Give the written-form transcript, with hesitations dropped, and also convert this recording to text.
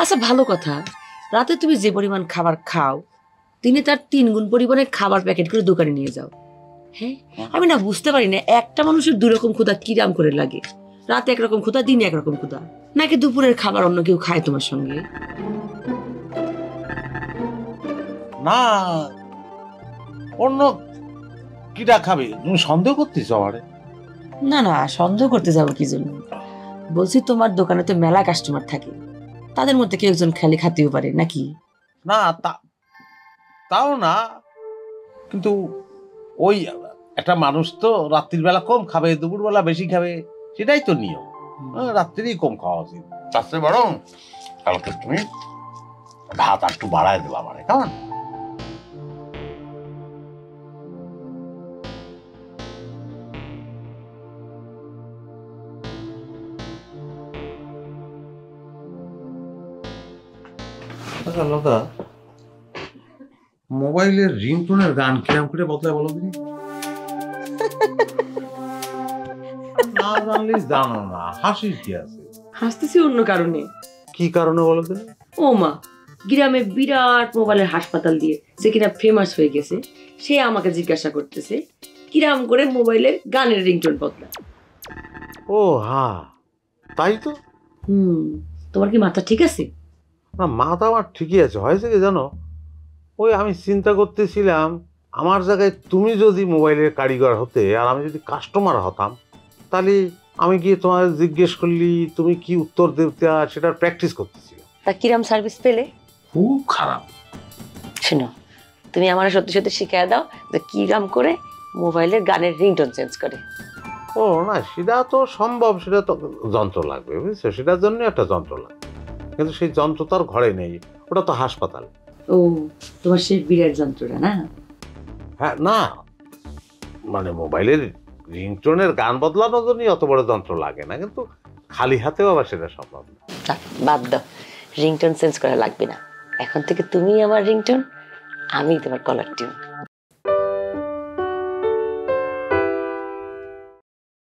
আচ্ছা ভালো কথা, রাতে তুমি যে পরিমাণ খাবার খাও দিনে তার 3 গুণ পরিমাণের খাবার প্যাকেট করে দোকানে নিয়ে যাও। হ্যাঁ, আমি না বুঝতে পারি না একটা মানুষের 2 রকম ক্ষুধা কিরাম করে লাগে। রাতে একরকম ক্ষুধা, দিনে একরকম ক্ষুধা, নাকি দুপুরের খাবার অন্য কেউ খায় তোমার সঙ্গে? না, অন্য কিটা খাবে? তুমি সন্দেহ করতেছ আমারে? না না, সন্দেহ করতে যাবো কি জন্য? বলছি তোমার দোকানে তো মেলা কাস্টমার থাকে, তাদের মধ্যে কেউ একজন খালি খাতেও পারে নাকি? না, তাও না, কিন্তু ওই একটা মানুষ তো রাত্রির বেলা কম খাবে, দুপুর বেলা বেশি খাবে, সেটাই তো নিয়ম। রাত্রিরই কম খাওয়া উচিত। তার চেয়ে বরং কালকে তুমি ভাত আর একটু বাড়ায় দেবা মানে, কেমন? আচ্ছা লতা, মোবাইলের রিংটোনের গান কিরম করে বদলায় বলো দিনি? না জানলে জানো না, হাসির কি আছে? হাসতেছি অন্য কারণে। কি কারণে বলো দিনি? ও মা, গ্রামে বিরাট মোবাইলের হাসপাতাল দিয়ে যে কিনা ফেমাস হয়ে গেছে, সে আমাকে জিজ্ঞাসা করতেছে কিরাম করে মোবাইলের গানের রিংটোন বদলায়। ও হ্যাঁ, তাই তো। তোমার কি মাথা ঠিক আছে? না, মাথা আমার ঠিকই আছে। হয়েছে কি জানো, ওই আমি চিন্তা করতেছিলাম আমার জায়গায় তুমি যদি মোবাইলের কারিগর হতে আর আমি যদি কাস্টমার হতাম, তাহলে আমি গিয়ে তোমার জিজ্ঞেস করলি তুমি কি উত্তর দিতে, আর সেটার প্র্যাকটিস করতেছিলাম। তা কিরাম সার্ভিস পেলে? খুব খারাপ। শোনো, তুমি আমার সত্যি সত্যি শিখিয়ে দাও যে কিরাম করে মোবাইলের গানের রিংটোন চেঞ্জ করে। ও না, সেটা তো সম্ভব, সেটা তো যন্ত্র লাগবে, বুঝছো, সেটার জন্য একটা যন্ত্র লাগবে, কিন্তু সেই যন্ত্র তো আর ঘরে নেই, ওটা তো হাসপাতাল। ও, তোমার সেই বিরাট যন্ত্রটা না? হ্যাঁ, না মানে মোবাইলের রিংটোনের গান বদলানোর জন্য অত বড় যন্ত্র লাগে না, কিন্তু খালি হাতেও আবার সেটা সম্ভব না। বাদ দাও, রিংটোন চেঞ্জ করা লাগবে না। এখন থেকে তুমি আমার রিংটোন, আমি তোমার কলার টিউন।